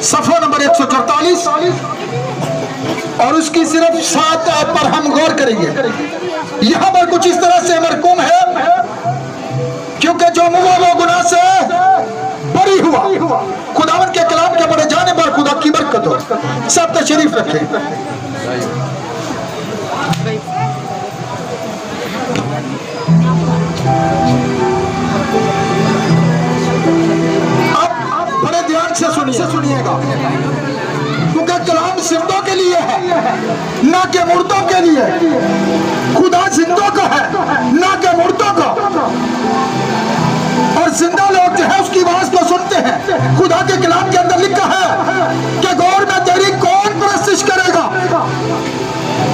सफा नंबर 144 और उसकी सिर्फ 7 पर हम गौर करेंगे। यहां पर कुछ इस तरह से मरकूम है, क्योंकि जो मुआ वो गुनाह से बरी हुआ, खुदावन के कलाम के पढ़े जाने पर खुदा की बरकत हो। सब तशरीफ रखें। अब बड़े ध्यान से सुनिएगा, क्योंकि कलाम जिंदों के लिए है, ना के मुर्दों के लिए। खुदा जिंदों का है, ना के मुर्दों का। और जिंदा लोग जो है उसकी आवाज को सुनते हैं। खुदा के कलाम के अंदर लिखा है कि गौर में तेरी कौन परस्तिश करेगा,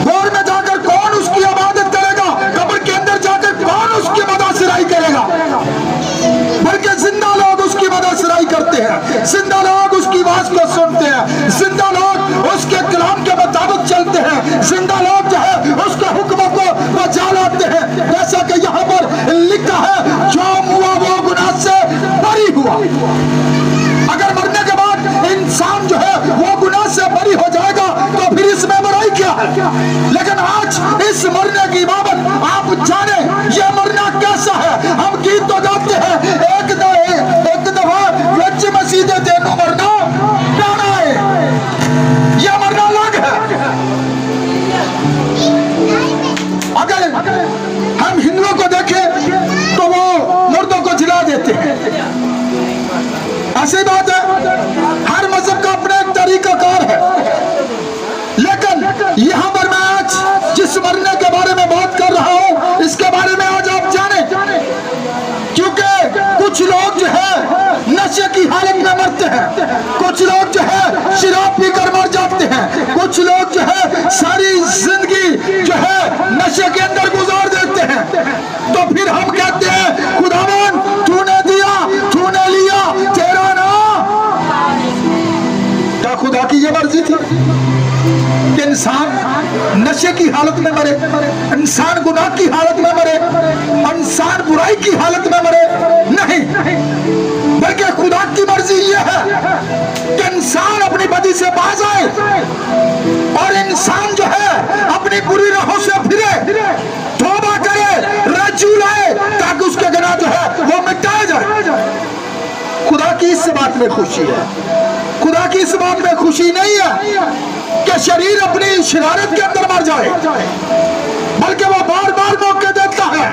गौर में जाकर कौन उसकी इबादत करेगा, कब्र के अंदर जाकर कौन उसकी मददसराई करेगा। बल्कि जिंदा लोग उसकी मददसराई करते हैं, जिंदा लोग उसकी आवाज को सुनते हैं, जिंदा लोग उसके कलाम के मुताबिक चलते हैं, जिंदा लोग जो है उसके हुक्मों को बजा लाते हैं। जैसा कि यहाँ पर लिखा है, जो मुआ वो गुनाह से बरी हुआ। अगर मरने के बाद इंसान जो है वो गुनाह से बरी हो जाएगा तो फिर इसमें बुराई क्या है। लेकिन आज इस मरने की बाबत आप जाने ये मरना कैसा है। हम गीत तो गाते हैं, एक दफा वच मसीदे तेनू मरना प्यारा है, यह मरना अलग है। अगर हम हिंदुओं को देखें तो वो मुर्दों को जिला देते हैं, ऐसी बात है। हर मजहब का अपना एक तरीकाकार है। लेकिन यहाँ पर मैं आज जिस मरने के बारे में बात कर रहा हूँ, इसके बारे में आज आप जाने, क्योंकि कुछ लोग जो है नशे की हालत में मरते हैं, कुछ लोग जो है शराब पीकर मर जाते हैं, कुछ लोग जो है सारी जिंदगी जो है नशे के अंदर गुजार देते हैं। तो फिर हम कहते हैं खुदावन तूने दिया, तूने लिया, तेरा ना। क्या खुदा की ये मर्जी थी कि इंसान नशे की हालत में मरे, इंसान गुनाह की हालत में मरे, इंसान बुराई की हालत में मरे? नहीं, बल्कि खुदा की मर्जी ये है कि इंसान अपनी बदी से बाज आए और इंसान जो है अपनी बुरी राहों से फिरे, तौबा करे, रज्जू लाए, ताकि उसके गुनाह जो है वो मिटाए जाए। खुदा की इस बात में खुशी है। खुदा की इस बात में खुशी नहीं है कि शरीर अपनी शरारत के अंदर मर जाए, बल्कि वो बार बार मौके देता है।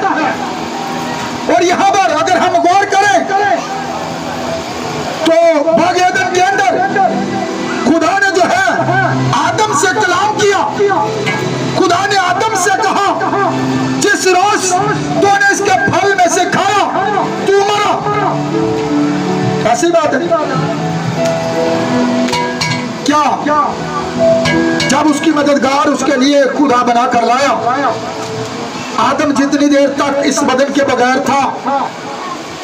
और यहाँ पर अगर हम गौर करें तो बाग एदन के अंदर खुदा ने जो है आदम से कलाम किया। खुदा ने आदम से कहा, जिस रोज तूने इसके फल में से खाया तू मरा। ऐसी बात है क्या? जब उसकी मददगार उसके लिए खुदा बना कर लाया, आदम जितनी देर तक इस बदन के बगैर था,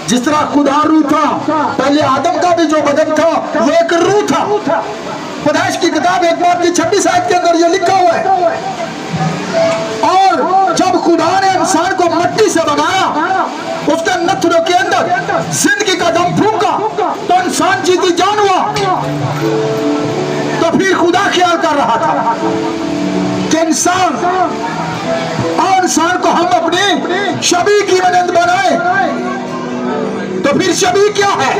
जिस तरह खुदा रूह था, पहले आदम का भी जो बदन था वो एक रूह था। पैदाइश की किताब 1:26 आयत के अंदर ये लिखा हुआ है। और जब खुदा ने इंसान को मिट्टी से बनाया, उसके नथनों के अंदर जिंदगी का दम फूंका, तो इंसान जीती जान हुआ। तो फिर खुदा ख्याल कर रहा था कि इंसान को हम अपनी शबी की मदद बनाए। तो फिर शबी क्या है?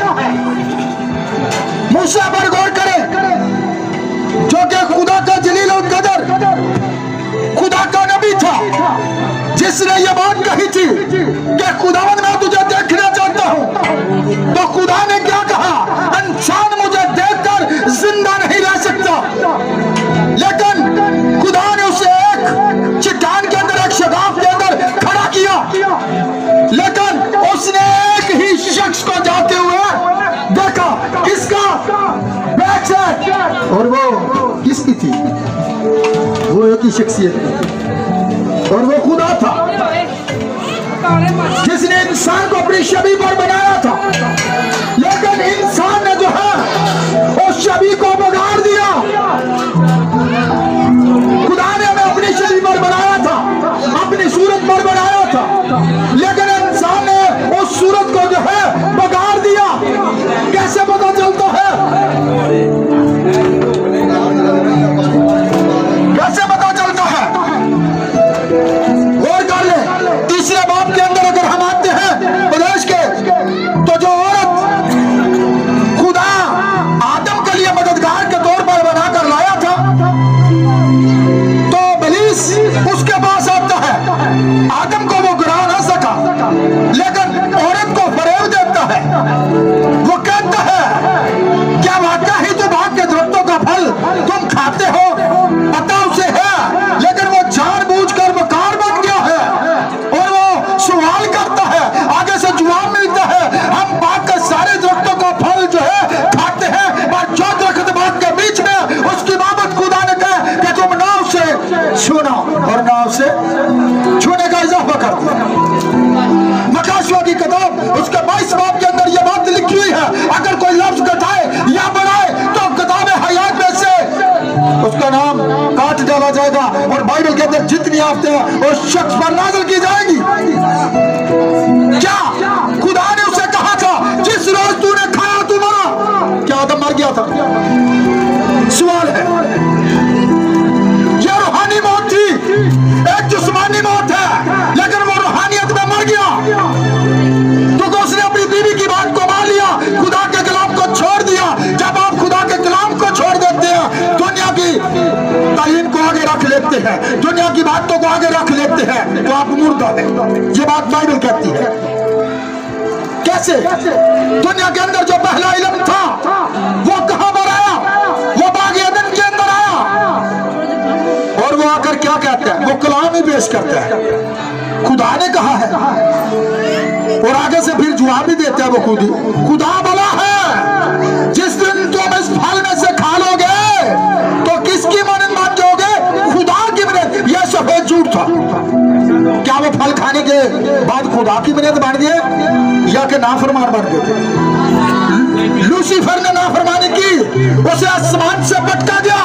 मूसा पर गौर करें, जो कि खुदा का जलील और कदर, खुदा का नबी था, जिसने ये बात कही थी कि खुदावन मैं तुझे देखना चाहता हूं। तो खुदा ने क्या कहा? इंसान मुझे देखकर जिंदा नहीं रह सकता। लेकिन खुदा ने उसे एक चट्टान के अंदर, एक शगाफ के अंदर खड़ा किया। लेकिन उसने एक ही शख्स को जाते हुए देखा। किसका? Back side. और वो किसकी थी? वो एक ही शख्सियत थी, और वो खुदा था, जिसने इंसान को अपनी शबी पर बनाया था। लेकिन इंसान ने जो है उस शबी को बिगाड़ दिया। खुदा ने हमें अपनी शबी पर बनाया था, अपनी सूरत पर बनाया था, लेकिन इंसान ने उस सूरत को जो है बिगाड़ दिया। कैसे पता चलता है? हफ्ते उस शख्स पर नाज़िल की जाएगी। क्या खुदा ने उसे कहा था जिस रोज तूने खाया तू मरा? क्या आदम मर गया था? सवाल है। यह रूहानी मौत थी, एक जिस्मानी मौत है, लेकिन वो रूहानियत में मर गया क्योंकि उसने अपनी बीवी की बात को मान लिया, खुदा के कलाम को छोड़ दिया। जब आप खुदा के कलाम को छोड़ देते हैं, दुनिया की तालीम को आगे रख लेते हैं, दुनिया की बातों को आगे रख लेते हैं, तो आप मुर्दा हैं। ये बात बाइबल कहती है। कैसे? दुनिया के अंदर जो पहला इल्म था वो कहां पर आया? वो बाग एदन के अंदर आया। और वो आकर क्या कहते हैं? वो कलाम ही पेश करते हैं, खुदा ने कहा है। और आगे से फिर जवाब भी देते हैं वो खुद ही। खुदा बोला है जिस दिन तुम इस फल में से खा लोगे तो किसकी मानंद मान जाओगे? खुदा की मानंद। यह सफेद झूठ था। क्या वो फल खाने के बाद खुदा की मानंद बन गए या कि नाफरमान बन गए? लूसीफर ने नाफरमानी की, उसे आसमान से पटका दिया।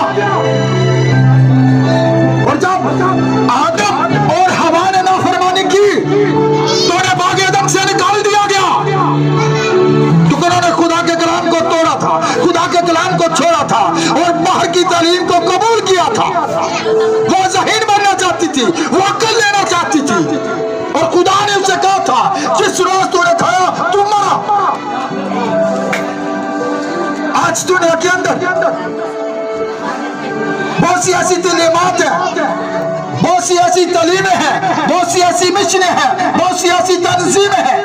और जब आदम और हवा ने नाफरमानी की तो उन्हें बाग एदन से निकाल दिया गया, क्योंकि उन्होंने खुदा के कलाम को तोड़ा था, खुदा के कलाम को छोड़ा था और बाहर की तालीम को कबूल किया था। वो ज़हीन बनना चाहती थी, वो अक्ल लेना चाहती थी, और खुदा ने उसे कहा था जिस रोज तूने खाया तू मरा। आज दुनिया के अंदर बहुत सी ऐसी तालीमात है, बहुत सी ऐसी तालीमें हैं, बहुत सी ऐसी मिशनें हैं, बहुत सी ऐसी तंजीमें हैं।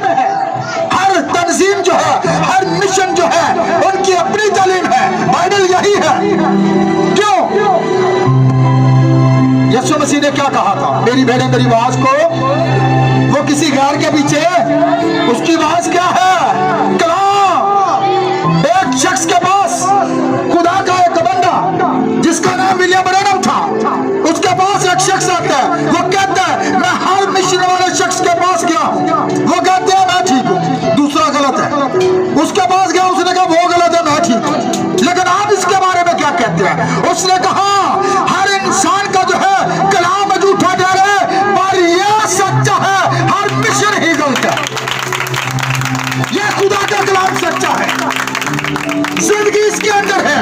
हर तंजीम जो है, हर मिशन जो है, उनकी अपनी तालीम है। बाइबल यही है। क्यों? यीशु मसीह ने क्या कहा था? मेरी भेड़ें मेरी आवाज को, वो किसी गैर के पीछे, उसकी आवाज क्या है? कलाम। एक शख्स के पास खुदा का एक बंदा जिसका नाम विलियम ब्रैनम था, उसके पास एक शख्स आता है, वो कहता है मैं हर मिशन वाले शख्स के पास गया, वो कहते हैं मैं ठीक हूँ, दूसरा गलत है। उसके पास गया, उसने कहा वो गलत है, मैं ठीक हूँ, लेकिन आप इसके बारे में क्या कहते हैं? उसने कहा हर इंसान का जो है कलाम में झूठा जा रहा है, पर यह सच्चा है, हर मिशन ही गलत है। यह खुदा का कलाम सच्चा है, जिंदगी इसके अंदर है,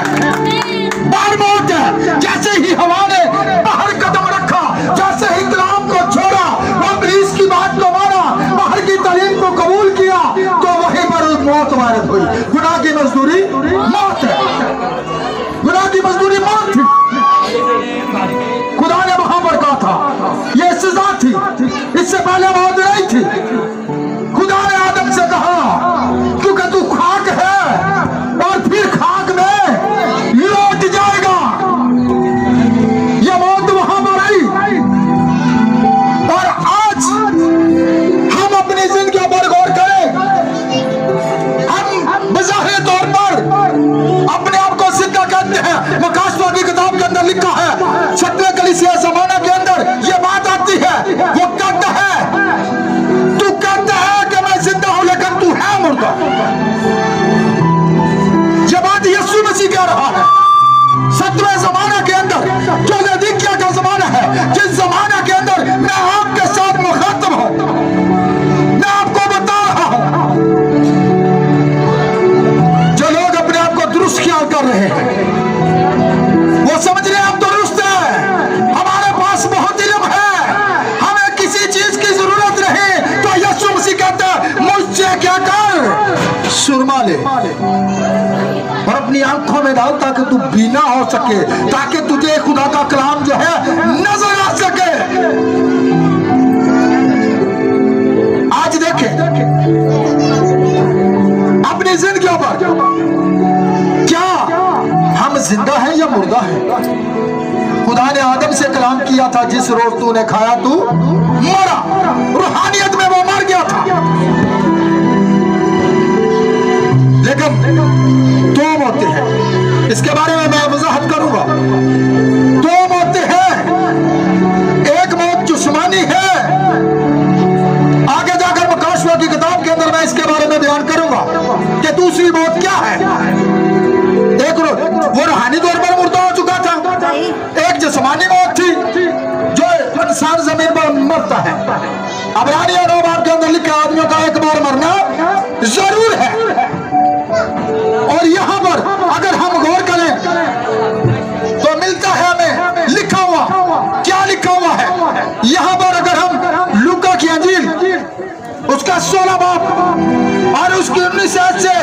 बार मौत है। जैसे ही हवा ने बाहर कदम रखा, जैसे ही कलाम को छोड़ा, इब्लीस की बात को माना, बाहर की तालीम को कबूल किया, तो वहीं पर मौत वारिद हुई। गुनाह की मजदूरी मौत है, गुनाह की मजदूरी मौत थी। खुदा ने वहां पर कहा था यह सजा थी, इससे पहले मौत नहीं थी। खुदा ने आदम से कहा क्योंकि तू खाक है और फिर खाक में लौट जाएगा। यह मौत वहां पर आई। और आज हम अपनी जिंदगी पर गौर करें, हम बज़ाहिर तौर पर अपने आप को सिद्धा कहते हैं। मकासवा की किताब के अंदर लिखा है, 7वें कलीसिया ज़माना के अंदर यह बात आती है। वो कहता है तू कहता है कि मैं जिंदा हूं, लेकिन तू है मुर्दा। यह बात यीशु मसीह कह रहा है। 7वें ज़माना के अंदर जो लदीकिया का ज़माना है, जिस ज़माना के अंदर मैं आपके साथ मुखातब हूं, मैं आपको बता रहा हूं, जो लोग अपने आप को दुरुस्त ख्याल कर रहे हैं, वो समझ रहे हैं हम दुरुस्त हैं, हमारे पास बहुत इल्म है, हमें किसी चीज की जरूरत नहीं। तो यीशु मसीह कहता है मुझसे क्या कर, सुरमा ले और अपनी आंखों में डाल ताकि तू बीना हो सके, ताकि तुझे खुदा का कलाम जो है नजर आ सके। आज देखें अपनी जिंदगियों पर, क्या हम जिंदा हैं या मुर्दा हैं? खुदा ने आदम से कलाम किया था जिस रोज तूने खाया तू मरा। रूहानियत में वो मर गया था, लेकिन दो मौतें हैं, इसके बारे में मैं वजाहत करूंगा। दो मौतें हैं, एक मौत जिस्मानी है, आगे जाकर मकासवा की किताब के अंदर मैं इसके बारे में बयान करूंगा कि दूसरी मौत क्या है। एक वो रूहानी तौर पर मुर्दा हो चुका था, एक जिस्मानी मौत थी जो इंसान अबरानी और रोमार के अंदर लिखा आदमियों का एक बार मरना जरूर है। और यहाँ पर अगर हम गौर करें तो मिलता है हमें लिखा हुआ, क्या लिखा हुआ है यहाँ पर। अगर हम लूका की अंजील उसका 16 बाब और उसकी 19 आयत से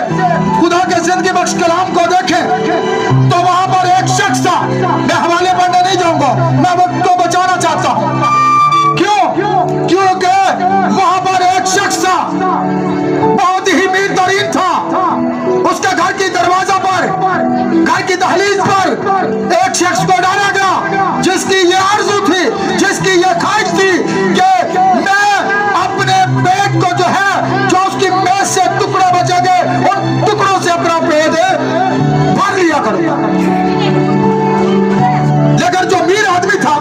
खुदा के जिंदगी बख्श कलाम को देखें तो वहां पर एक शख्स था। मैं हवाले पढ़ने नहीं जाऊंगा, मैं वक्त को बचाना चाहता हूं। क्योंकि वहां पर एक शख्स था, बहुत ही मीर तरीन था। उसके घर की दरवाजा पर, घर की दहलीज पर एक शख्स को डाला गया जिसकी ये आरज़ू थी, जिसकी ये ख्वाहिश थी कि मैं अपने पेट को जो है, जो उसकी मेज से टुकड़े बचेंगे उन टुकड़ों से अपना पेट भर लिया करूंगा। लेकिन जो मीर आदमी था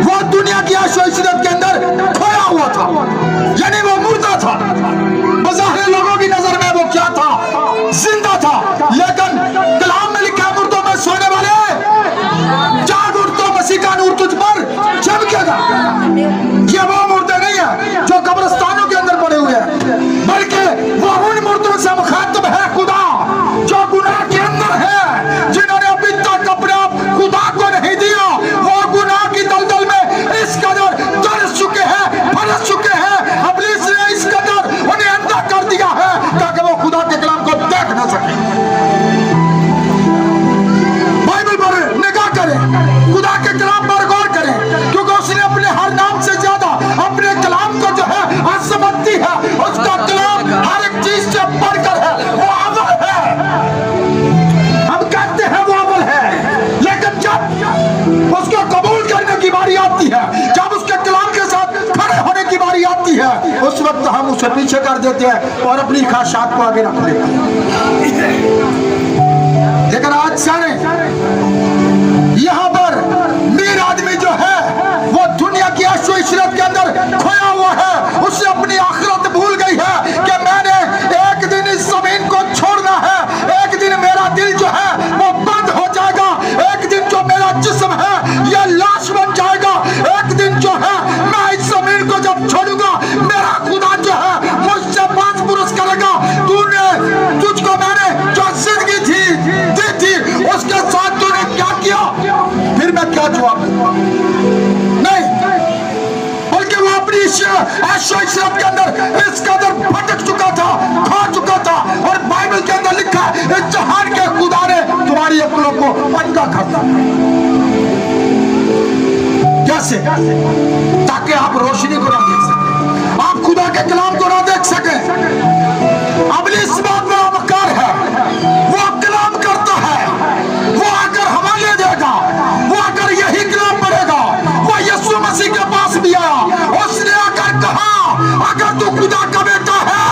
वो दुनिया की आशो-इशरत के अंदर खोया हुआ था, यानी वो मुर्दा था। बज़ाहिर लोगों की नजर में वो क्या था? जिंदा था। लेकिन कलाम में लिखा है मुर्दों में सोने वाले जाग उठ, तो मसीह का नूर तुझ पर चमकेगा। ये वो मुर्दे नहीं है जो कब्रिस्तानों के अंदर पड़े हुए हैं, बल्कि वो उन मुर्दों से मुखातिब है खुदा जो गुनाह के अंदर है, जिन्होंने अभी तक अपने आप खुदा को नहीं दिया। वो गुनाह की दलदल में इस कदर तरस चुके हैं, फंस चुके हैं, इब्लीस ने इस कदर उन्हें अंधा कर दिया है ताकि वो खुदा के कलाम को देख न सके। बाइबल पर निगाह करें, खुदा के कलाम पर गौर करें, क्योंकि उसने अपने हर नाम से ज्यादा अपने कलाम को जो है अज़मत दी है। उसका कलाम हर एक चीज से बढ़कर है, वो अव्वल है। हम कहते हैं वो अव्वल है, लेकिन जब उसको कबूल करने की बारी आती है, जब उसके कलाम के साथ खड़े होने की बारी आती है, उस वक्त हम उसे पीछे कर देते हैं और अपनी ख्वाहिशात को आगे रख लेते हैं। लेकिन आज जाने यहाँ पर मीर आदमी जो है वो दुनिया की आशो-इशरत के अंदर खोया हुआ है। उसने अपनी आखिरत भूल गई है कि मैंने एक दिन इस जमीन को छोड़ना है, एक दिन मेरा दिल जो है वो बंद हो जाएगा, एक दिन जो मेरा जिस्म है ये लाश बन जाएगा, एक दिन जो है मैं इस जमीन को जब छोड़ूंगा मेरा खुदा जो है मुझसे 5 पुरुष करेगा। तुझको मैंने जो जिंदगी दी थी उसके साथ तूने क्या किया? फिर मैं क्या जवाब दूंगा? नहीं, बल्कि वो अपनी आशो-इशरत के अंदर इस कदर भटक चुका था, खो चुका था। और बाइबल के अंदर लिखा है इस जहान के खुदा ने तुम्हारी अक्लों को अंधा कर दिया। कैसे? ताकि आप रोशनी को ना देख सकें, आप खुदा के कलाम को ना देख सकें। इब्लीस बात बड़ा मक्कार है, वो कलाम करता है, वो आकर हवाले देगा, वो आकर यही कलाम पढ़ेगा। वो यीशु मसीह के पास भी आया, उसने आकर कहा अगर तू खुदा का बेटा है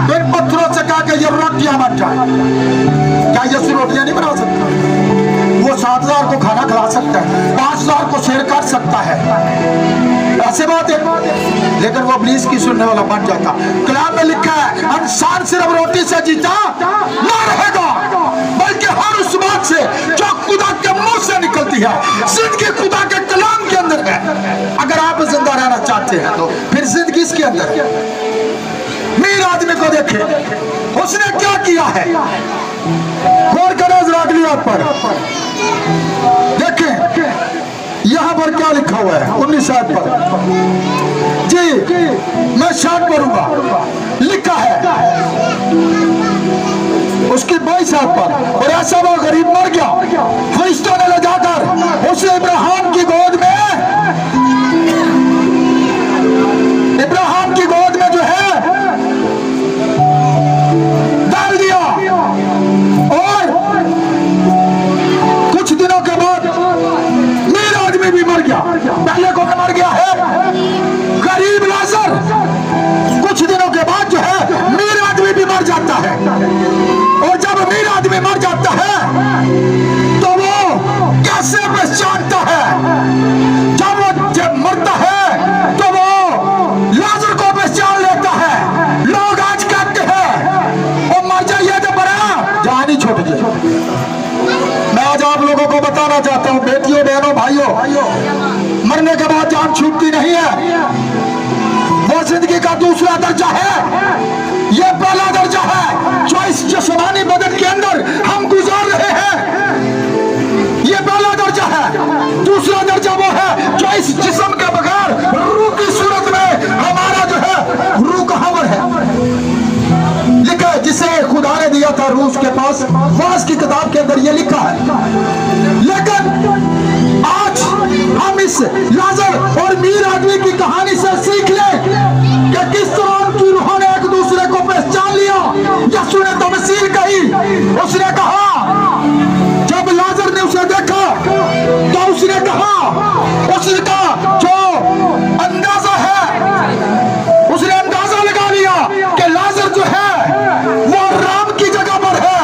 तो इन पत्थरों से कहा कि ये रोटियां बन जाए। क्या यीशु रोटियां नहीं बना सकता? वो 7,000 को खाना खिला सकता है, 5,000 को शेर कर सकता है, ऐसे बात है। लेकिन वो इब्लीस की सुनने वाला बन जाता। कलाम में लिखा है इंसान सिर्फ रोटी से जीता ना रहेगा, बल्कि हर उस बात से जो खुदा के मुंह से निकलती है। जिंदगी खुदा के कलाम के अंदर है। अगर आप जिंदा रहना चाहते हैं तो फिर जिंदगी इसके अंदर है। मीर आदमी को देखे, उसने क्या किया है, गौर करें जरा अगली बात पर। देखें यहाँ पर क्या लिखा हुआ है 19 आयत पर। जी मैं शार्ट पढ़ूंगा, लिखा है उसकी 22 आयत पर। और ऐसा वो गरीब मर गया, फरिश्तों ने ले जाकर उसे इब्राहिम की गोद में जो है डाल दिया। और कुछ दिनों के बाद मीर आदमी भी मर गया। पहले को मर गया है गरीब लाजर, कुछ दिनों के बाद जो है मीर आदमी भी मर जाता है। और जब मीर आदमी मर जाता है तो वो कैसे पहचानता है? जब मरता है तो वो लाजर को पहचान लेता है। लोग आज कहते हैं वो मर जाइए तो बड़ा जान ही छोड़ दे। मैं आज आप लोगों को बताना चाहता हूं, बेटियों बहनों भाइयों, मरने के बाद जान छूटती नहीं है। वो जिंदगी का दूसरा दर्जा है, ये पहला दर्जा है जो इस जिस्मानी बदन के अंदर हम गुजार रहे हैं। ये पहला दर्जा है। दूसरा दर्जा वो है जो इस जिस्म के बगैर रूह की सूरत में हमारा जो है रूह का हमर है, लिखा जिसे खुदा ने दिया था रूह के पास। वास की किताब के अंदर ये लिखा है। लेकिन आज हम इस लाजर और मीर आदमी की कहानी से सीख लें कि किस तरह उनकी रूहों ने एक दूसरे को पहचान लिया। यीशु ने तमसील कही। उसने कहा, जब लाजर ने उसे देखा तो उसने कहा जो अंदाजा है, उसने अंदाजा लगा लिया कि लाजर जो है वो राम की जगह पर है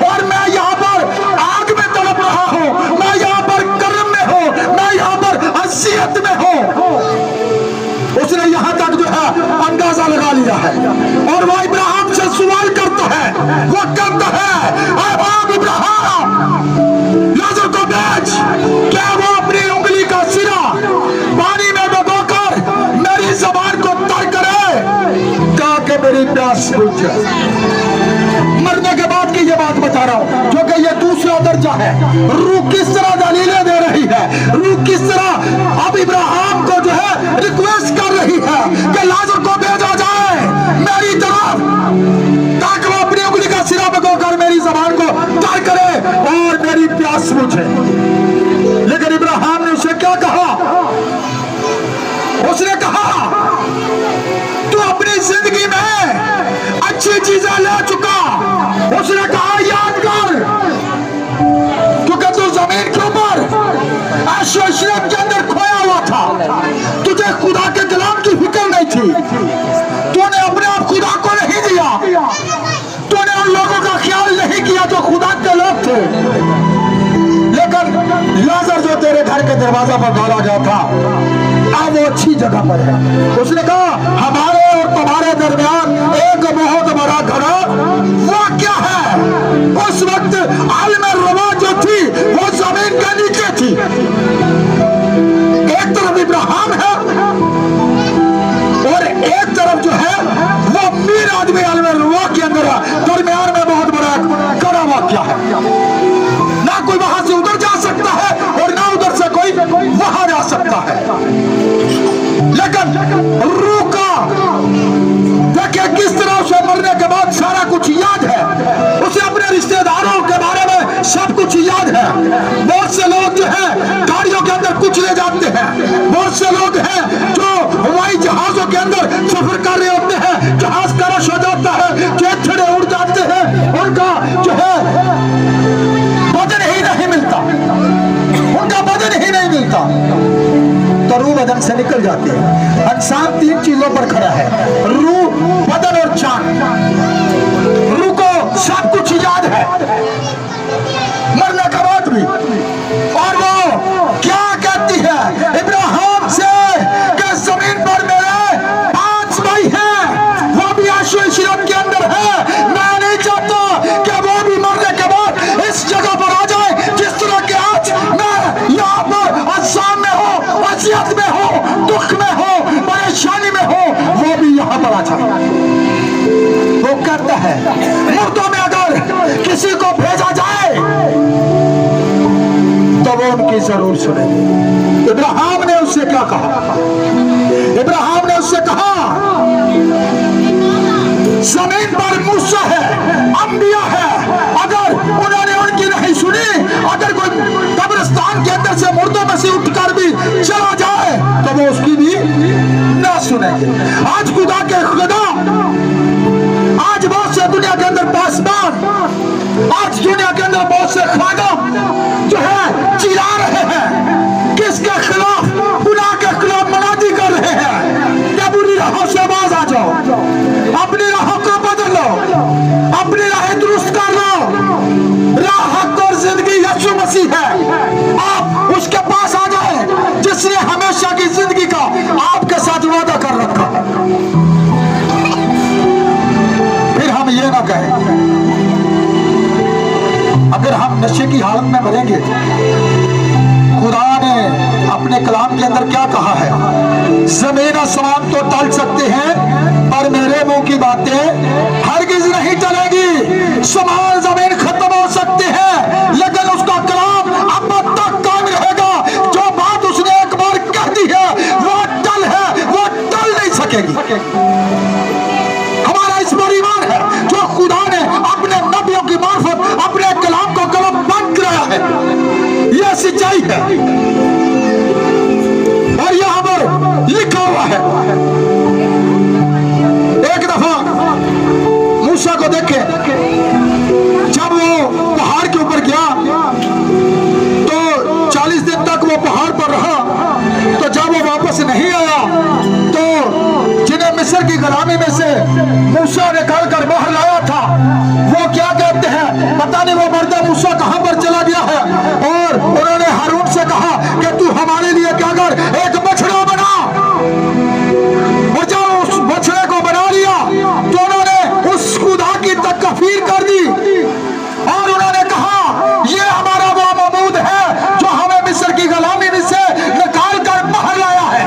और मैं यहाँ पर आग में तड़प रहा हूँ, मैं यहाँ पर कर्म में हूँ, मैं यहाँ पर असियत में हूँ। उसने यहाँ तक जो है अंदाजा लगा लिया है और वो इब्राहिम से सवाल करता है। वो कहता है, ऐ बाप इब्राहिम, लाजर को भेज। क्या वो अपनी उंगली का सिरा पानी में डुबोकर मेरी जबान को तर करे ताकि मेरी प्यास बुझ जाए। मरने के बाद की ये बात बता रहा हूं क्योंकि ये दूसरा दर्जा है। रूह किस तरह दलीलें दे रही है, रूह किस तरह अब इब्राहिम को जो है रिक्वेस्ट कर रही है कि लाजर को भेजा जाए मेरी तरफ ताकि वो अपनी उंगली का सिरा भिगोकर मेरी जबान को तर करे और मेरी प्यास बुझे। लेकिन इब्राहिम ने उसे क्या कहा? उसने कहा, तू अपनी जिंदगी में अच्छी चीजें ले चुका। उसने कहा, याद कर, क्योंकि तू जमीन के ऊपर ऐशो-इशरत के अंदर खोया हुआ था। तुझे खुदा के कलाम की फिक्र नहीं थी। तूने अपने आप खुदा को नहीं दिया। तूने उन लोगों का ख्याल नहीं किया जो खुदा के लोग थे। लेकिन लाजर जो तेरे घर के दरवाजा पर डाला गया था, अब वो अच्छी जगह पर है। उसने कहा, हमारे और तुम्हारे दरमियान एक बहुत बड़ा घड़ा वाक़या है। उस वक्त आलम रवा जो थी वो जमीन के नीचे थी। एक तरफ इब्राहिम है और एक तरफ जो है वो मीर आदमी आलम रवा के अंदर है। दरमियान में बहुत बड़ा घड़ा वाक़या है। ना कोई वहां से उधर जा सकता है और ना उधर से कोई वहां जा सकता है। लेकिन रूह का देखिए किस तरह उसे मरने के बाद सारा कुछ याद है। उसे अपने रिश्तेदारों के बारे में सब कुछ याद है। बहुत से लोग जो है गाड़ियों के अंदर कुछ ले जाते हैं। बहुत से लोग हैं जो हवाई जहाजों के अंदर सफर कर रहे होते हैं। जहाज क्रैश हो जाता है, चेथड़े उड़ जाते हैं, उनका जो है बदन ही नहीं मिलता, उनका बदन ही नहीं मिलता तो रूह बदन से निकल जाती है। इंसान तीन चीजों पर खड़ा है, रूह, बदन और जान। रूह को सब कुछ याद है मरने के बाद भी। और वो क्या कहती है इब्राहिम से कि जमीन पर मेरे 5 भाई हैं, वो भी ऐशो-इशरत के अंदर है। मैं नहीं चाहता कि वो भी मरने के बाद इस जगह पर आ जाए जिस तरह के आज मैं यहाँ पर अज़ाब में हो, अज़ियत में हो, दुख में हो, परेशानी में हो, वो भी यहाँ पर आ जाए। वो कहता है मुर्दों में अगर किसी को भेजा जाए तो वो उनकी जरूर सुनेंगे। इब्राहिम ने उससे क्या कहा? इब्राहिम ने उससे कहा, जमीन पर मूसा है, अंबिया है, अगर उन्होंने उनकी नहीं सुनी, अगर कोई कब्रिस्तान के अंदर से मुर्दों में से उठकर भी चला जाए तो वो उसकी भी ना सुनेंगे। आज खुदा के खुदा, आज बहुत से दुनिया के अंदर पासबान, आज दुनिया के अंदर बहुत से खादम जो है चिल्ला रहे हैं, किसके खिलाफ? गुनाह के खिलाफ मुनादी कर रहे हैं कि बुरी राहों से बाज आ जाओ, अपनी राहों को बदलो, अपनी राहें दुरुस्त कर लो। राह हक और जिंदगी यीशु मसीह है। आप उसके पास आ जाए जिसने हमेशा की जिंदगी का आपके साथ वादा कर रखा है। फिर हम ये ना कहें अगर हम नशे की हालत में मरेंगे खुदा ने अपने कलाम के अंदर क्या कहा है? जमीन आसमान तो टल सकते हैं पर मेरे मुंह की बातें हरगिज नहीं टलेगी। समान जमीन खत्म हो सकती है लेकिन उसका कलाम अब तक कायम रहेगा। जो बात उसने एक बार कह दी है वो टल है, वो टल नहीं सकेगी। हमारा इस पर ईमान है जो खुदा ने अपने नबियों की मार्फत अपने कलाम को कलमबंद कराया है, यह सच्चाई है और यहां पर लिखा हुआ है। एक दफा मूसा को देखे, जब वो पहाड़ के ऊपर गया तो 40 दिन तक वो पहाड़ पर रहा। तो जब वो वापस नहीं आया तो जिन्हें मिस्र की गुलामी में से मूसा निकाल कर बाहर लाया था वो क्या कहते हैं, पता नहीं वो मर्द मूसा कहां पर चला गया है। और उन्होंने हारून से कहा कि तू हमारे लिए क्या कर, एक बछड़ा बना। और जब उस बछड़े को बना लिया तो उन्होंने उस खुदा की तकफीर कर दी और उन्होंने कहा ये हमारा वो महमूद है जो हमें मिस्र की गुलामी में से निकाल कर बाहर लाया है।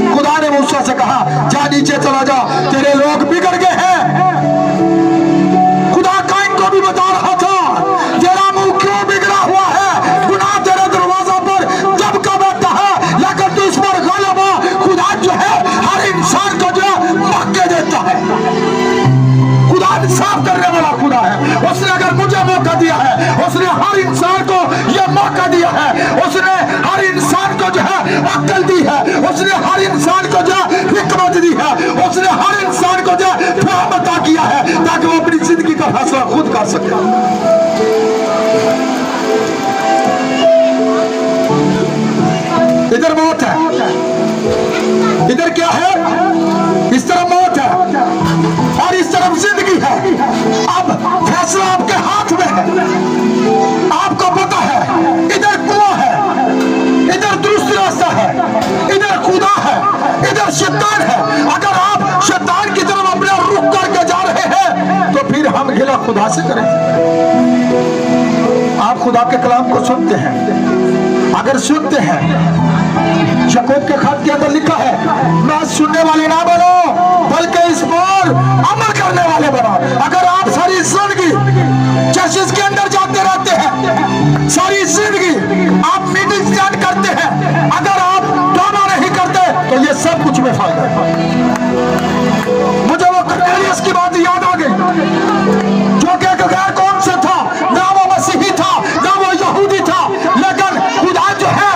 खुदा ने मूसा से कहा जा नीचे चला जा, तेरे लोग बिगड़ गए हैं। खुदा काइन को भी बता रहा था तेरा मुंह क्यों बिगड़ा हुआ है, गुनाह तेरे दरवाजा पर जब का बैठा है लेकिन तू इस पर गालिब हो। खुदा जो है हर इंसान को जो है मौके देता है। खुदा इंसाफ करने वाला खुदा है। उसने अगर मुझे मौका दिया है, उसने हर इंसान को यह मौका दिया है, उसने हर इंसान को जो है अक्ल दी है, उसने हर इंसान को जो है हिकमत दी है, उसने हर इंसान को जो है फहम अता किया है ताकि वो अपनी जिंदगी का फैसला खुद कर सके। इधर मौत है, इधर क्या है, इस तरफ मौत है और इस तरफ जिंदगी है। अब फैसला आपके हाथ में है। आपको पता है इधर कुआं है, इधर दुरुस्त रास्ता है, इधर खुदा है, इधर शैतान है। अगर आप शैतान की तरफ अपना रुख करके जा रहे हैं तो फिर हम गिला खुदा से करेंगे। आप खुदा के कलाम को सुनते हैं, अगर सुनते हैं, याकूब के खत के अंदर लिखा है मैं सुनने वाले ना बनो बल्कि इस पर अमल करने वाले बनो। अगर आप सारी जिंदगी चर्चिस के अंदर जाते रहते हैं, सारी जिंदगी आप मीटिंग स्टार्ट करते हैं, अगर आप तौबा नहीं करते तो ये सब कुछ में फायदा है। मुझे वो कर्नेलियस की बात याद आ गई जो कि एक गैर कौम से था, ना वो मसीही था ना वो यहूदी था, लेकिन खुदा जो है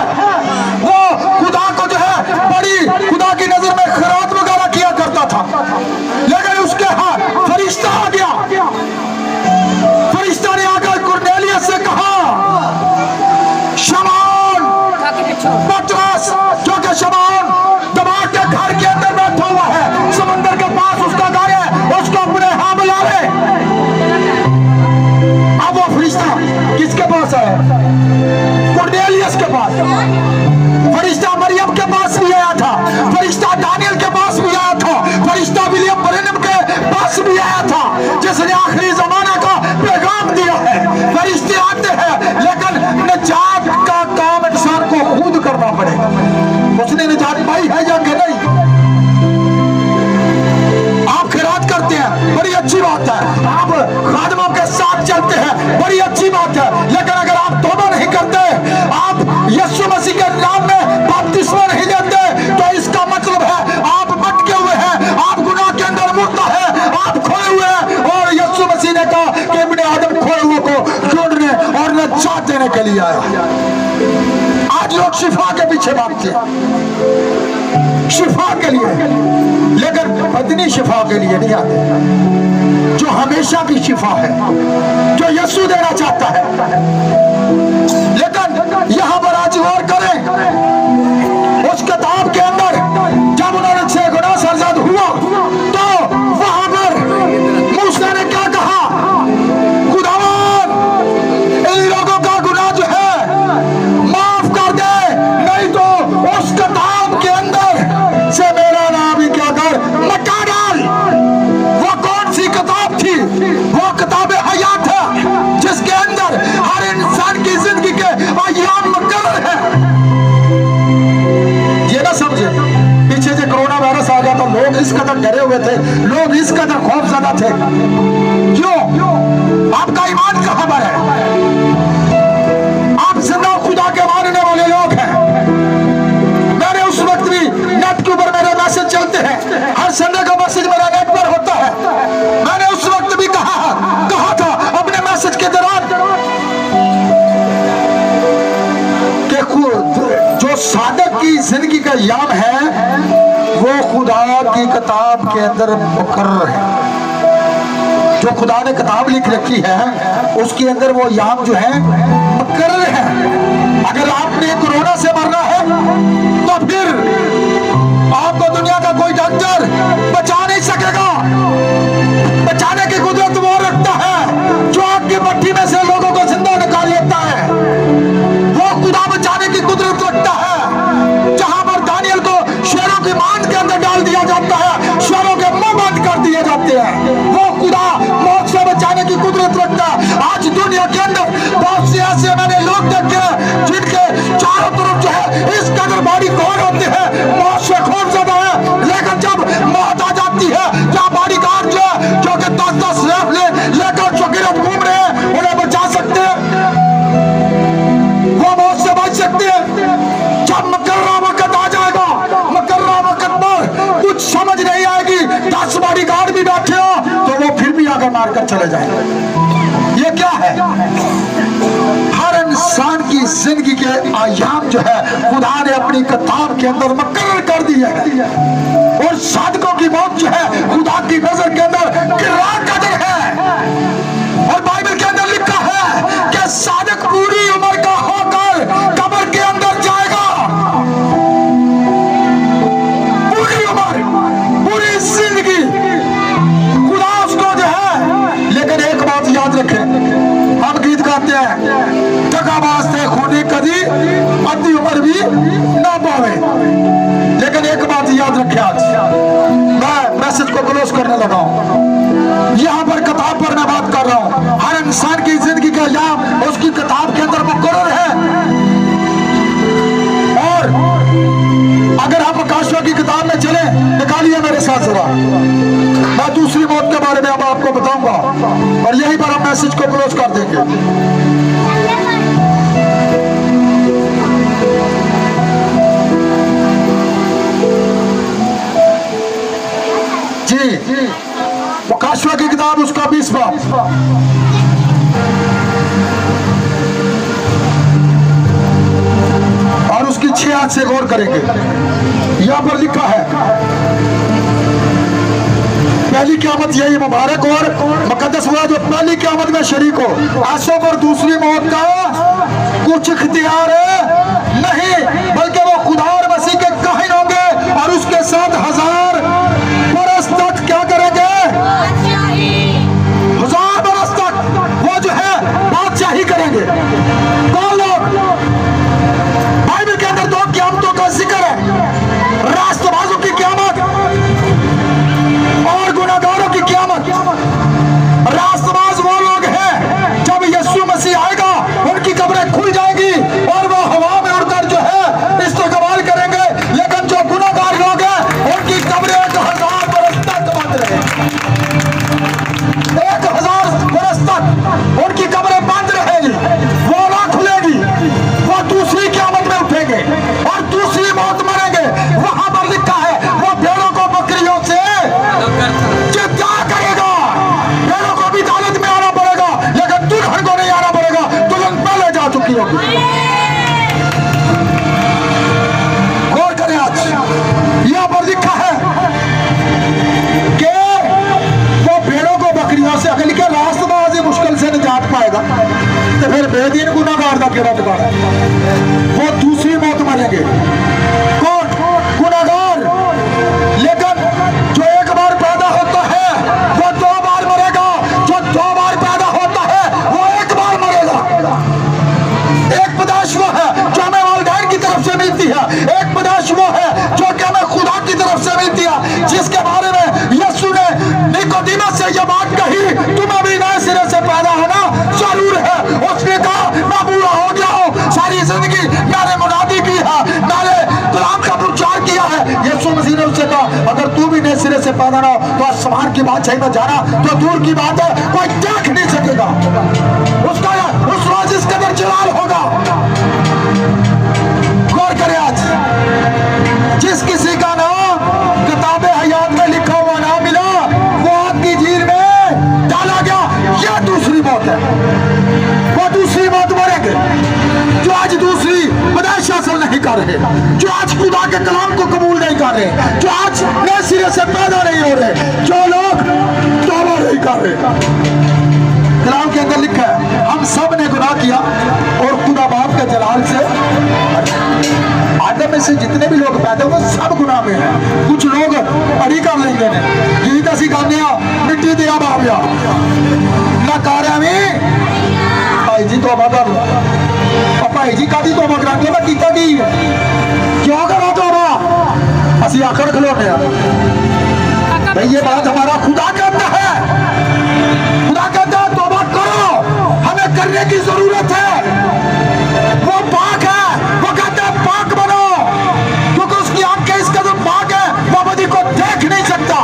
वो खुदा को जो है बड़ी खुदा की नजर में खैरात वगैरह किया करता था। लेकिन उसके हाथ फरिश्ता आ गया, फरिश्ता ने आकर कुरनेलियस से कहा शमौन पतरस, जो कि शमौन दमाग के घर के अंदर बैठा हुआ है, समंदर के पास उसका घर है, उसको अपने यहां बुला ले। अब वो फरिश्ता किसके पास है? कुरनेलियस के पास। फरिश्ता मरियम के पास भी आया था, फरिश्ता दानियल के पास भी आया था, फरिश्ता विलियम ब्रेनम के पास भी आया था जिसने आखिरी जमाना का पैगाम दिया है। फरिश्ते आते हैं लेकिन निजात का काम इंसान को खुद करना पड़ेगा। उसने निजात पाई है या कि नहीं? आप खैरात करते हैं, बड़ी अच्छी बात है, आप खादिमों के साथ चलते हैं, बड़ी अच्छी बात है, लेकिन अगर आप तौबा नहीं करते, आप यीशु मसीह के नाम में बपतिस्मा नहीं लेते तो इसका मतलब है आप भटके हुए हैं, आप गुनाह के अंदर मुर्दा है, आप खोए हुए हैं। और यीशु मसीह ने कहा कि इब्ने आदम खोए हुए को ढूंढने और नजात देने के लिए आया। आज लोग शिफा के पीछे भागते हैं, शिफा के लिए, लेकिन बदनी शिफा के लिए नहीं आते जो हमेशा की शिफा है, जो यीशु देना चाहता है। लेकिन यहां पर आज गौर करें, उस किताब के अंदर जब उन्होंने 6 गुना सरजद हुआ तो वहां पर मूसा ने क्या कहा, खुदावन इन लोगों का गुनाह जो है माफ कर दे, नहीं तो उस किताब के अंदर से मेरा नाम ही क्या कर मिटा डाल। वो कौन सी किताब थी? वो किताब हयात है जिसके अंदर हर इंसान क्यों? आपका ईमान कहां पर है? आप जिंदा खुदा के मानने वाले लोग हैं। मैंने उस वक्त भी नेट के ऊपर मेरे मैसेज चलते हैं, हर संडे का मैसेज मेरा नेट पर होता है। मैंने उस वक्त भी कहा था अपने मैसेज के दौरान कि जो सादक की जिंदगी का याम है वो खुदा की किताब के अंदर मुकर्रर है। जो खुदा ने किताब लिख रखी है उसके अंदर वो याम जो है मुकर्रर है। अगर आपने कोरोना से मरना है तो फिर आपको दुनिया का कोई डॉक्टर बचा नहीं सकेगा। बचाने की कुदरत वो रखता है जो आग की भट्टी में से लोगों को जिंदा निकाल लेता है। वो खुदा बचाने की कुदरत रखता है। जहां पर दानियल को शेरों की मांद के अंदर डाल दिया जाता है, शेरों के मुंह बंद कर दिए जाते हैं, वो खुदा मौत से बचाने की कुदरत रखता है। आज दुनिया के अंदर बहुत से ऐसे मैंने लोग देखे जिनके चारों तरफ जो है इस कदर बॉडी कौन होते हैं, मौत से खूब ज्यादा है, लेकिन जब मौत आ जाती है क्या बॉडी गार्ड जो है जो कि 10-10 राइफलें लेकर जो गिरफ्त घूम रहे हैं उन्हें बचा सकते हैं? वो मौत से बच सकते हैं? जब मुकर्रर वक्त आ जाएगा, मुकर्रर वक्त पर कुछ समझ नहीं आएगी, 10 बॉडी गार्ड भी बैठे हो तो वो फिर भी आकर मारकर चले जाएंगे। ये क्या है? हर इंसान की जिंदगी के आयाम जो है खुदा ने अपनी किताब के अंदर मुकर्रर कर दिए हैं। और साधकों की मौत जो है खुदा की नजर के अंदर किराया कदर है। और बाइबल के अंदर लिखा है कि साधक पूरी उम्र का होकर कब्र के अंदर जाएगा। पूरी उम्र, पूरी जिंदगी खुदा उसको जो है। लेकिन एक बात याद रखें, हम गीत गाते हैं टका वास्ते खूनी कदी अद्धी उम्र भी ना पावे। लेकिन एक बात याद रखें, आज मैं मैसेज को क्लोज करने लगा हूं। यहां पर किताब पर मैं बात कर रहा हूं। हर इंसान की जिंदगी का याम उसकी किताब के अंदर मुकर्रर है। और अगर आप आकाशवा की किताब में चले, निकालिए मेरे साथ जरा, मैं दूसरी मौत के बारे में अब आपको बताऊंगा और यहीं पर हम मैसेज को क्लोज कर देंगे। जी, आकाशवा की किताब उसका 20वां और उसकी 6 आयत से गौर करेंगे। यहां पर लिखा है पहली क़यामत यही मुबारक और मुकद्दस हुआ जो पहली क़यामत में शरीक हो। ऐसों पर दूसरी मौत का कुछ इख्तियार नहीं, बल्कि वो खुदा और मसीह के काहिन होंगे और उसके साथ 1000 बरस तक क्या करेंगे? 1000 बरस तक वो जो है बादशाही करेंगे। कौन लोग? बाइबल के अंदर 2 क़यामतों का जिक्र है, रास्तबाजों की क़यामत और गुनाहगारों की क़यामत। रास्तबाज वो लोग हैं जब यीशु मसीह आएगा उनकी कब्रें खुल जाएंगी और वो हवा में उड़कर जो है इस्तकबाल करेंगे। लेकिन जो गुनाहगार लोग हैं उनकी कब्रें 1000 बरस तक बंद रहेंगी। 1000 बरस तक उनकी कब्रें बंद रहेगी, वो ना खुलेगी। वो दूसरी क़यामत में उठेंगे और दूसरी मौत मरेंगे। वहां पर लिखा है वो भेड़ों को बकरियों से जुदा करेगा। भेड़ों को भी अदालत में आना पड़ेगा, लेकिन दुल्हन को नहीं आना पड़ेगा, दुल्हन पहले जा चुकी होगी। गौर करें, आज यहां पर लिखा है कि वो भेड़ों को बकरियों से, अगर लिखे रास्तबाज मुश्किल से निजात पाएगा तो फिर बेदीन गुनाहगार का क्या ठिकाना? वो दूसरी मौत मरेंगे। कौन? गुनाहगार। लेकिन जो एक बार पैदा होता है वो 2 बार मरेगा, जो 2 बार पैदा होता है वो 1 बार मरेगा। एक पैदाइश वो है जो हमें वालिदैन की तरफ से मिलती है, एक पैदाइश वो है जो कि हमें खुदा की तरफ से मिलती है, जिसके बारे में यीशु ने निकोदेमस से ये बात कही, तुम्हें भी नए सिरे से पैदा होना जरूर है। उसने कहा मैं बूढ़ा हो गया हूं, सारी जिंदगी मैंने मुनादी की है, मैं पैदा ना हो तो आसमान की बात में जाना तो दूर की बात है, कोई देख नहीं सकेगा उसका। उस रोज इस कदर जलाल होगा। गौर करें, आज जिस किसी का नाम किताबे हयात में लिखा हुआ ना मिला वो आग की झील में डाला गया। यह दूसरी मौत है, वो दूसरी मौत मरेंगे जो आज दूसरी पैदाइश हासिल नहीं कर रहे, जो आज खुदा के कलाम को कबूल नहीं कर रहे, जो आज नए सिरे से पैदा नहीं हो रहे, जो लोग तौबा नहीं कर रहे। कलाम के अंदर लिखा है हम सब ने गुनाह किया और खुदा बाप के जलाल से, आदम में से जितने भी लोग पैदा हुए सब गुनाह में हैं। कुछ लोग अड़ी कर लेंगे ने गीत असी गाने मिट्टी दिया बाबिया ना कार्या में भाई जी तौबा कर लो। भाई जी कादी तौबा करांगे मैं कीता की क्यों करो तौबा? असी आखिर खलोने भाई ये बात हमारा खुदा कहता है। खुदा कहता है तौबा करो, हमें करने की जरूरत है। वो पाक है, वो कहता है पाक बनो, क्योंकि उसकी आंखें इस कदर पाक है वो बदी को देख नहीं सकता।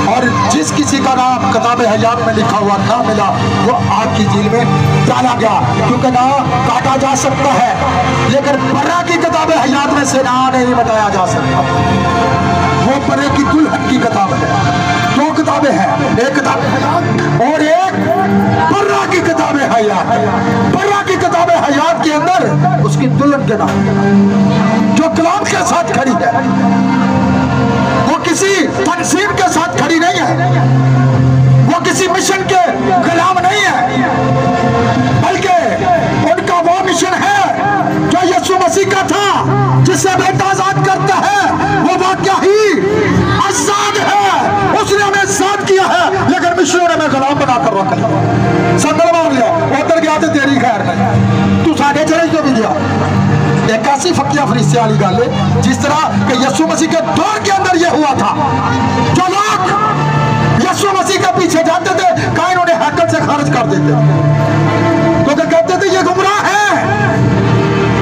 और जिस किसी का नाम किताब हयात में लिखा हुआ ना मिला वो आग की झील में डाला गया, क्योंकि ना काटा जा सकता है लेकिन पर्रा की किताब हयात में से ना नहीं बताया जा सकता। वो पर्रे की दुल्हन की किताब है। दो किताबें हैं, एक किताब हयात और एक पर्रा की किताब हयात। पर्रा की किताब हयात के अंदर उसकी दुल्हन के नाम जो कलाम के साथ खड़ी है, वो किसी तंजीम के साथ खड़ी नहीं है, वो किसी मिशन के गुलाम नहीं है, बल्कि उनका वो मिशन है जो यीशु मसीह का था, जिससे बेटा आजाद करता है। वो वाकया ही आजाद है, उसने हमें आजाद किया है, लेकिन मिशन ने हमें गुलाम बनाकर रखा। संदल मार लिया उधर गया तो तेरी खैर नहीं, तू साढ़े चले जो भी गया। एक ऐसी फकिया फरिश्ते वाली गल है जिस तरह कि यीशु मसीह के दौर के अंदर यह हुआ था। जो लोग यीशु मसीह के पीछे जाते थे कहीं उन्हें हैकल से खारिज कर देते, तो कहते थे ये गुमराह है,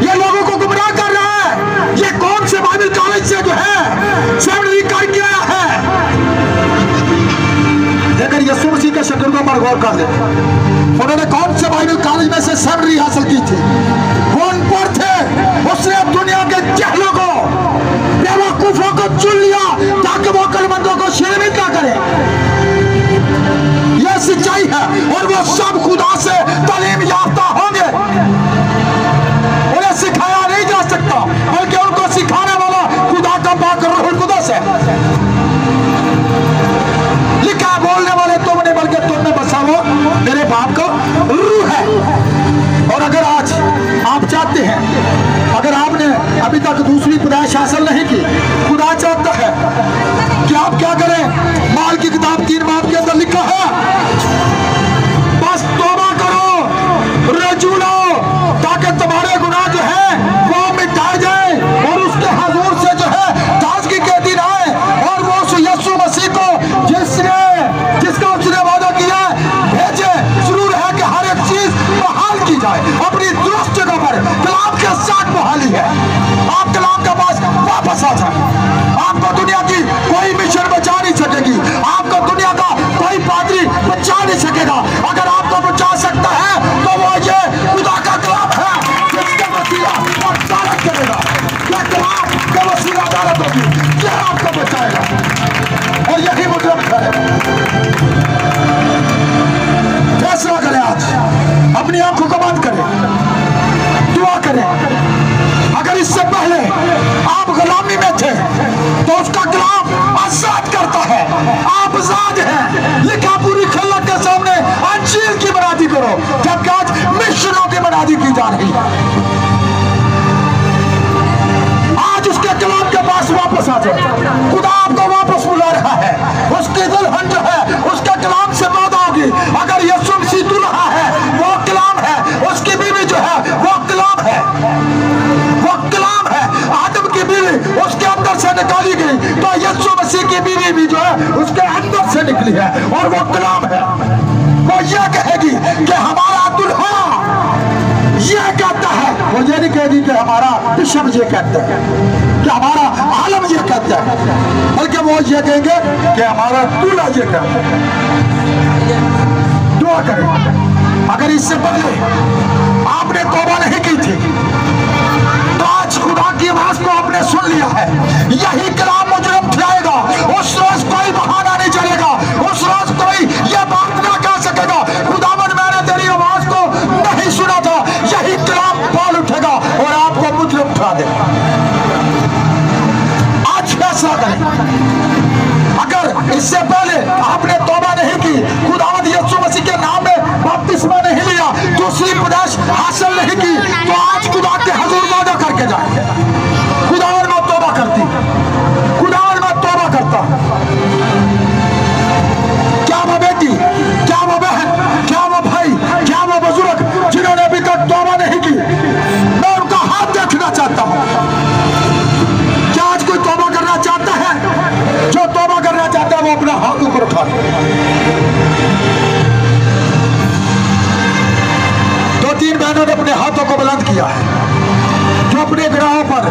ये लोगों को गुमराह कर रहा है, ये कौन से बाइबल कॉलेज से जो है सेमिनरी करके आया है। लेकिन यीशु मसीह के शगिर्दों पर गौर कर ले, उन्होंने कौन से बाइबल कॉलेज में से सेमिनरी हासिल की थी? वो अनपढ़ थे। उसने दुनिया के जहलों को, बेवकूफों को चुन लिया ताकि वो अक्लमंदों को शर्मिंदा ना करे। यह सच्चाई है और वो सब खुदा से तालीम याफ्ता होंगे। उन्हें सिखाया नहीं जा सकता, बल्कि उनको सिखाने वाला खुदा का पाक रूहुल कुद्दस है। लिखा बोलने वाले तुम नहीं बल्कि तुम में बसा हुआ मेरे बाप का रूह है। और अगर आज आप चाहते हैं, अगर आपने अभी तक दूसरी पैदाइश हासिल नहीं की, खुदा चाहता है कि आप क्या करें। माल की किताब 3 बाब के अंदर लिखा है बस तौबा करो, रजू लो, ताकि तुम्हारे गुनाह जो है वो मिटाए जाए और उसके हुजूर से जो है ताजगी के दिन आए। और वो उस यीशु मसीह को जिसका उसने वादा किया भेजे। जरूर है कि हर एक चीज बहाल की जाए अपनी दुरुस्त जगह पर। कलाम के साथ बहाली है, आप कलाम के पास वापस आ जाए। आपको दुनिया की कोई मिशन बचा नहीं सकेगी, आपको दुनिया का कोई पादरी बचा नहीं सकेगा। अगर आपको बचा सकता है तो वो ये खुदा का कलाम है, जिसके वसीला वो अदालत करेगा। ये कलाम के वसीला अदालत होगी, ये आपको बचाएगा। और यही मतलब है, फैसला करें आज, अपनी आंखों को बंद करें, दुआ करें। अगर इससे पहले आप गुलामी में थे तो उसका कलाम आजाद करता है, आप आजाद हैं। लिखा पूरी खल्लत के सामने अंजील की मनादी करो, जबकि आज मिशनों की मनादी की जा रही है। आज उसके कलाम के पास वापस आ जाओ, खुदा आपको वापस बुला रहा है। उसकी दुल्हन जो है उसके कलाम से वादा होगी। अगर यीशु मसीह दुल्हा है वो कलाम है, उसकी बीवी जो है वो कलाम है, वो कलाम है। आदम की बीवी उसके अंदर से निकाली गई तो यीशु मसीह की बीवी भी जो है उसके अंदर से निकली है और वो कलाम है। वो ये कहेगी कि हमारा दुल्हा ये कहता है, वो ये नहीं कहेगी कि हमारा विश्व ये कहता है, कि हमारा आलम ये कहता है, बल्कि वो ये कहेंगे कि हमारा दूल्हा ये कहता है। दुआ करें। अगर इससे पहले आपने तौबा नहीं की थी तो आज खुदा की आवाज को आपने सुन लिया है। यही कलाम मुजरिम ठहरेगा। उस रोज कोई बहाना नहीं चलेगा, उस रोज कोई ये बात ना कह सकेगा खुदावन मैंने तेरी आवाज को नहीं सुना था। यही कलाम बोल उठेगा और आपको मुजरिम ठहरा देगा। आज फैसला करें। अगर इससे पहले आपने तौबा नहीं की, खुदावंद यीशु मसीह के नाम में बपतिस्मा नहीं लिया, दूसरी पैदाइश हासिल नहीं की, तो आज खुदा के हुजूर वादा करके जाए, खुदावंद मैं तौबा करती, खुदावंद मैं तौबा करता। क्या वो बेटी, क्या वो बहन, क्या वो भाई, क्या वो बुजुर्ग जिन्होंने अभी तक तौबा नहीं की, मैं उनका हाथ देखना चाहता हूँ। क्या आज कोई तौबा करना चाहता है? जो तौबा करना चाहता है वो अपना हाथ ऊपर उठा दे। 2-3 बहनों ने अपने हाथों को बुलंद किया है, जो अपने गुनाहों पर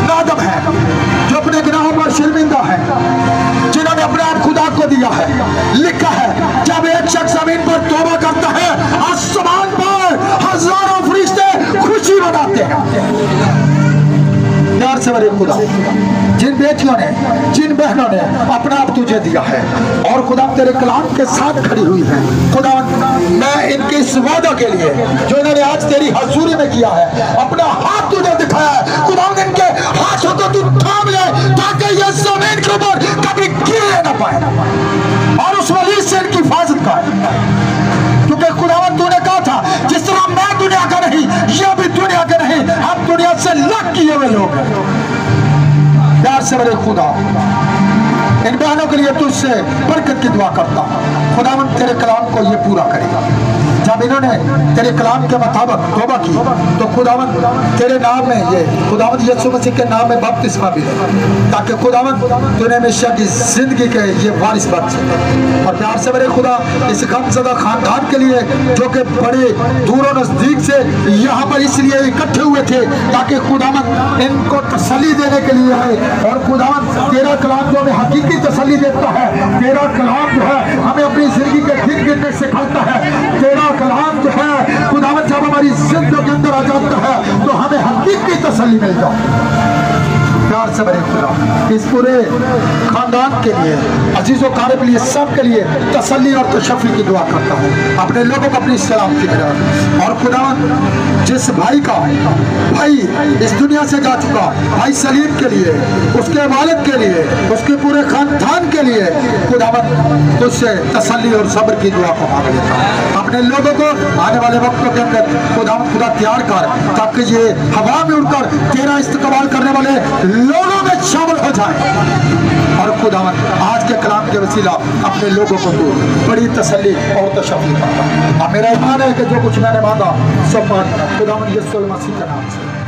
नादम है, जो अपने गुनाहों पर शर्मिंदा है, जिन्होंने अपने आप खुदा को दिया है। लिखा है जब एक शख्स जमीन पर तौबा करता है, आसमान पर हजारों फरिश्ते खुशी मनाते हैं। प्यार से बड़े खुदा, जिन बेटियों ने, जिन बहनों ने अपना आप तुझे दिया है और खुदा तेरे कलाम के साथ खड़ी हुई है, खुदा मैं इनके इस वादा के लिए जो इन्होंने आज तेरी हजूरी में किया है, अपना हाथ तुझे दिखाया है, खुदा इनके हाथों को तू थाम ले ताकि ये जमीन के ऊपर कभी गिरने न पाए और उस वली से इनकी हिफाजत कर। क्योंकि खुदावन तूने कहा था जिस तरह मैं दुनिया का नहीं, ये भी दुनिया के नहीं, हम दुनिया से लग किए हुए लोग हैं। प्यार से बड़े खुदा, इन बहनों के लिए तुझसे बरकत की दुआ करता हूँ। खुदावन तेरे कलाम को ये पूरा करेगा। जब इन्होंने तेरे कलाम के मुताबिक तौबा की तो खुदावन तेरे नाम में ये खुदावन यीशु मसीह के नाम में बपतिस्मा भी दे, ताकि खुदावन तूने हमेशा की जिंदगी के ये वारिस बन सके। और प्यार से बड़े खुदा, इस गमज़दा खानदान के लिए जो कि बड़े दूरों नजदीक से यहाँ पर इसलिए इकट्ठे हुए थे ताकि खुदावन इनको तसल्ली देने के लिए है। और खुदावन तेरा कलाम जो हमें हकीकी तसल्ली देता है, तेरा कलाम जो है हमें अपनी जिंदगी के दिन गिनने सिखाता है, तेरा कलाम जो है खुदावन जब हमारी जिंदगी के अंदर आ जाता है तो हमें हकीकी तसल्ली मिल जाती। प्यार से बड़े खुदा, इस पूरे खानदान के लिए, अजीजों कारब के लिए, सब के लिए तसल्ली और तशफ़ी की दुआ करता हूँ। अपने लोगों को अपनी सलामती करा। और खुदा जिस भाई का भाई इस दुनिया से जा चुका, भाई सलीम के लिए, उसके वालिद के लिए, उसके पूरे खानदान के लिए खुदावन तुझसे तसल्ली और सब्र की दुआ को मांग लेता हूँ। अपने लोगों को आने वाले वक्तों के अंदर खुदावन खुदा तैयार कर, ताकि ये हवा में उड़कर तेरा इस्तकबाल करने वाले लोगों में शामिल हो जाए। और खुदावन आज के कलाम के वसीला अपने लोगों को तू बड़ी तसल्ली और तशफ़ी करता है। मेरा ईमान है कि जो कुछ मैंने मांगा सब खुदावन यीशु मसीह के नाम से